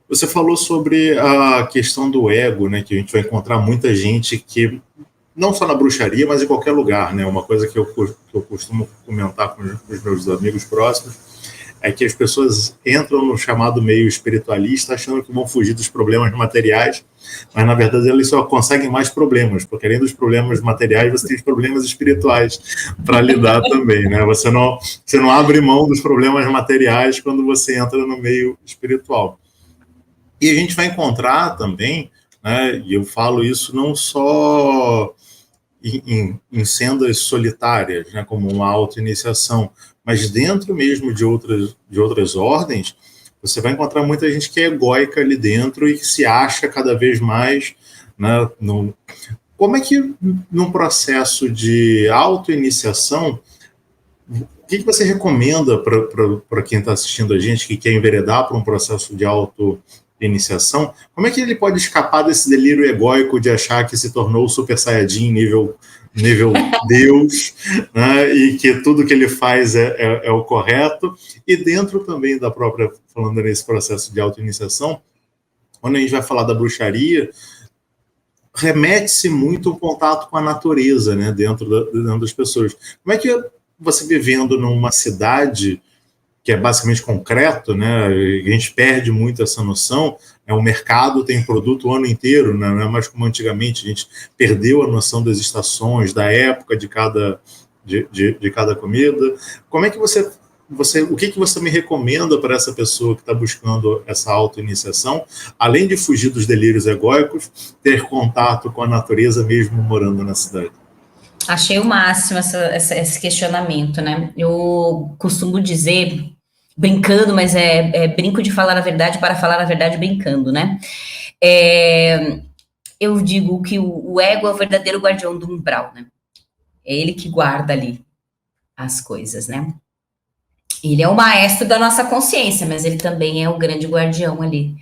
Você falou sobre a questão do ego, né? Que a gente vai encontrar muita gente que, não só na bruxaria, mas em qualquer lugar, né? Uma coisa que eu costumo comentar com os meus amigos próximos é que as pessoas entram no chamado meio espiritualista achando que vão fugir dos problemas materiais, mas na verdade eles só conseguem mais problemas, porque além dos problemas materiais, você tem os problemas espirituais para lidar também, né? Você não abre mão dos problemas materiais quando você entra no meio espiritual. E a gente vai encontrar também, né, e eu falo isso não só em sendas solitárias, né, como uma auto-iniciação, mas dentro mesmo de outras ordens, você vai encontrar muita gente que é egóica ali dentro e que se acha cada vez mais, né, como é que, num processo de auto-iniciação, o que você recomenda para quem está assistindo a gente, que quer enveredar para um processo de auto-iniciação? Como é que ele pode escapar desse delírio egóico de achar que se tornou Super Saiyajin nível Deus, né, e que tudo que ele faz é o correto? E dentro também da própria, falando nesse processo de auto-iniciação, quando a gente vai falar da bruxaria, remete-se muito ao contato com a natureza, né, dentro das pessoas. Como é que você, vivendo numa cidade que é basicamente concreto, né, a gente perde muito essa noção, o mercado tem produto o ano inteiro, né, não é mais como antigamente, a gente perdeu a noção das estações, da época de cada comida. Como é que o que você me recomenda para essa pessoa que está buscando essa auto-iniciação, além de fugir dos delírios egóicos, ter contato com a natureza mesmo morando na cidade? Achei o máximo esse questionamento, né? Eu costumo dizer, brincando, mas brinco de falar a verdade para falar a verdade brincando, né? Eu digo que o ego é o verdadeiro guardião do umbral, né? É ele que guarda ali as coisas, né? Ele é o maestro da nossa consciência, mas ele também é o grande guardião ali.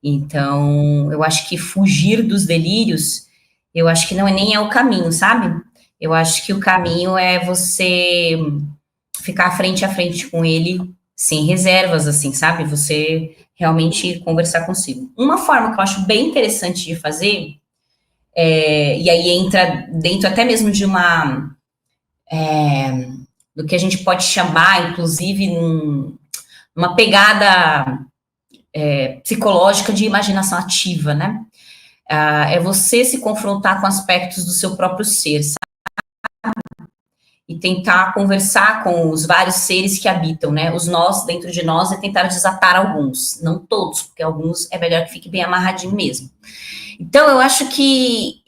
Então, eu acho que fugir dos delírios, eu acho que nem é o caminho, sabe? Eu acho que o caminho é você ficar frente a frente com ele, sem reservas, assim, sabe? Você realmente conversar consigo. Uma forma que eu acho bem interessante de fazer, e aí entra dentro até mesmo de do que a gente pode chamar, inclusive, numa pegada psicológica de imaginação ativa, né? É você se confrontar com aspectos do seu próprio ser, sabe? E tentar conversar com os vários seres que habitam, né? Os nós dentro de nós e tentar desatar alguns, não todos, porque alguns é melhor que fique bem amarradinho mesmo. Então, eu acho que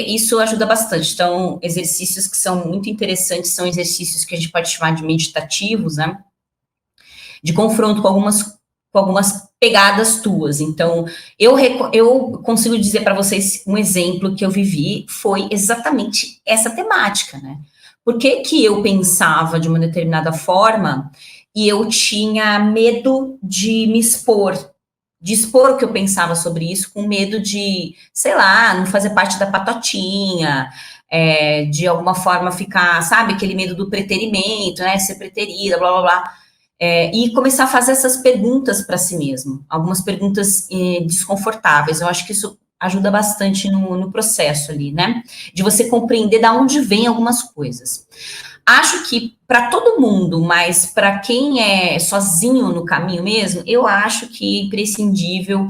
isso ajuda bastante. Então, exercícios que são muito interessantes são exercícios que a gente pode chamar de meditativos, né? De confronto com algumas pegadas tuas. Então, eu consigo dizer para vocês um exemplo que eu vivi, foi exatamente essa temática, né? Por que eu pensava de uma determinada forma e eu tinha medo de me expor, de expor o que eu pensava sobre isso, com medo de, sei lá, não fazer parte da patotinha, de alguma forma ficar, sabe, aquele medo do preterimento, né, ser preterida, blá, blá, blá. E começar a fazer essas perguntas para si mesmo, algumas perguntas desconfortáveis. Eu acho que isso ajuda bastante no processo ali, né? De você compreender de onde vem algumas coisas. Acho que para todo mundo, mas para quem é sozinho no caminho mesmo, eu acho que é imprescindível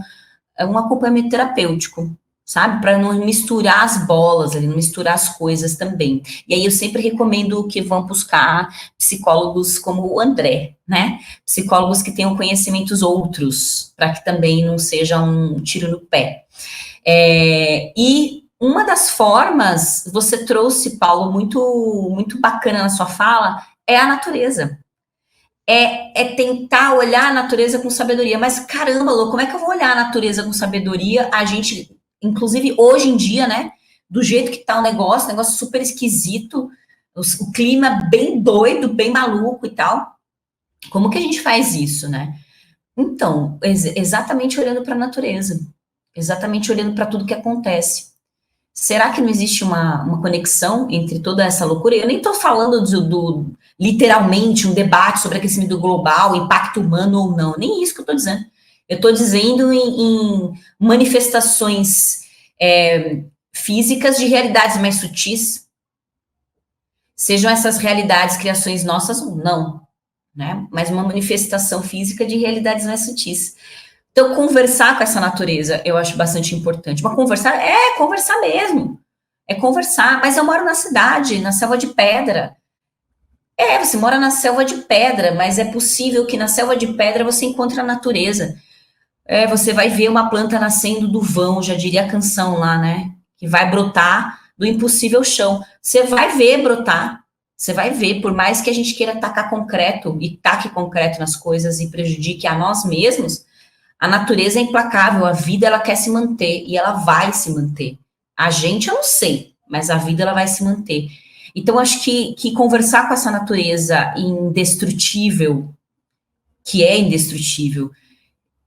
um acompanhamento terapêutico, sabe? Para não misturar as bolas ali, não misturar as coisas também. E aí eu sempre recomendo que vão buscar psicólogos como o André, né? Psicólogos que tenham conhecimentos outros, para que também não seja um tiro no pé. E uma das formas, você trouxe, Paulo, muito, muito bacana na sua fala, é a natureza. É tentar olhar a natureza com sabedoria. Mas, caramba, Lô, como é que eu vou olhar a natureza com sabedoria? A gente, inclusive, hoje em dia, né, do jeito que tá o negócio super esquisito, o clima bem doido, bem maluco e tal. Como que a gente faz isso, né? Então, exatamente olhando para a natureza. Exatamente olhando para tudo que acontece. Será que não existe uma conexão entre toda essa loucura? Eu nem estou falando literalmente um debate sobre aquecimento global, impacto humano ou não, nem isso que eu estou dizendo. Eu estou dizendo em manifestações físicas de realidades mais sutis, sejam essas realidades criações nossas ou não, né? Mas uma manifestação física de realidades mais sutis. Então, conversar com essa natureza eu acho bastante importante. Mas conversar mesmo. É conversar. Mas eu moro na cidade, na selva de pedra. Você mora na selva de pedra, mas é possível que na selva de pedra você encontre a natureza. Você vai ver uma planta nascendo do vão, já diria a canção lá, né? Que vai brotar do impossível chão. Você vai ver brotar. Você vai ver, por mais que a gente queira tacar concreto e taque concreto nas coisas e prejudique a nós mesmos, a natureza é implacável, a vida ela quer se manter e ela vai se manter. A gente eu não sei, mas a vida ela vai se manter. Então, acho que conversar com essa natureza indestrutível, que é indestrutível,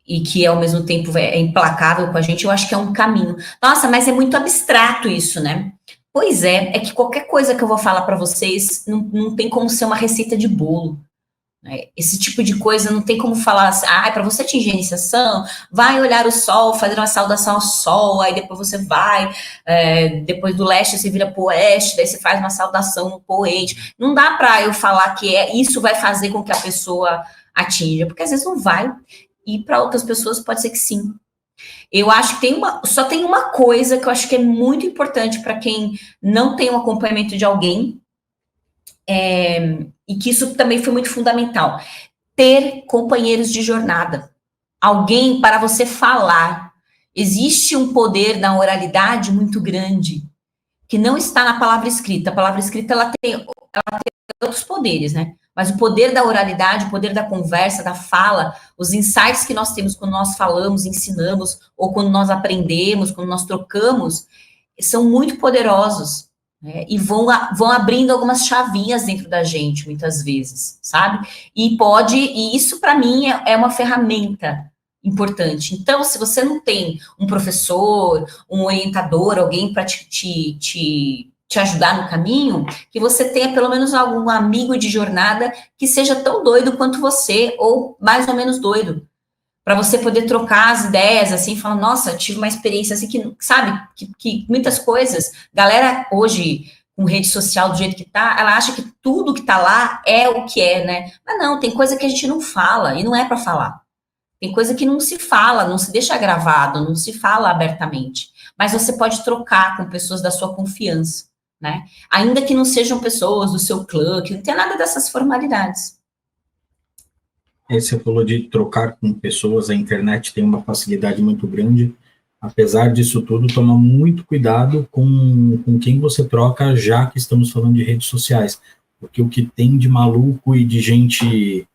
e que ao mesmo tempo é implacável com a gente, eu acho que é um caminho. Nossa, mas é muito abstrato isso, né? Pois é que qualquer coisa que eu vou falar para vocês não tem como ser uma receita de bolo. Né? Esse tipo de coisa não tem como falar assim, para você atingir a iniciação, vai olhar o sol, fazer uma saudação ao sol, aí depois você vai, depois do leste você vira pro oeste, daí você faz uma saudação no poente. Não dá para eu falar que isso vai fazer com que a pessoa atinja, porque às vezes não vai, e para outras pessoas pode ser que sim. Eu acho que só tem uma coisa que eu acho que é muito importante para quem não tem um acompanhamento de alguém, e que isso também foi muito fundamental. Ter companheiros de jornada. Alguém para você falar. Existe um poder na oralidade muito grande, que não está na palavra escrita. A palavra escrita ela tem outros poderes, né? Mas o poder da oralidade, o poder da conversa, da fala, os insights que nós temos quando nós falamos, ensinamos, ou quando nós aprendemos, quando nós trocamos, são muito poderosos, né? E vão abrindo algumas chavinhas dentro da gente, muitas vezes, sabe? E isso para mim é uma ferramenta importante. Então, se você não tem um professor, um orientador, alguém para te ajudar no caminho, que você tenha pelo menos algum amigo de jornada que seja tão doido quanto você, ou mais ou menos doido, para você poder trocar as ideias, assim, falar, nossa, tive uma experiência assim, que, sabe, que muitas coisas, galera hoje, com rede social do jeito que tá, ela acha que tudo que tá lá é o que é, né? Mas não, tem coisa que a gente não fala, e não é para falar. Tem coisa que não se fala, não se deixa gravado, não se fala abertamente. Mas você pode trocar com pessoas da sua confiança, né? Ainda que não sejam pessoas do seu clã, que não tem nada dessas formalidades. Você falou de trocar com pessoas, a internet tem uma facilidade muito grande. Apesar disso tudo, toma muito cuidado com quem você troca, já que estamos falando de redes sociais. Porque o que tem de maluco e de gente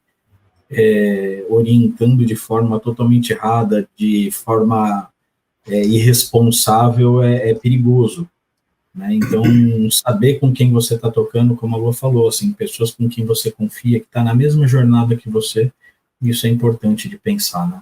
orientando de forma totalmente errada, de forma irresponsável, é perigoso. Né? Então, saber com quem você está tocando, como a Lua falou, assim, pessoas com quem você confia, que está na mesma jornada que você, isso é importante de pensar, né?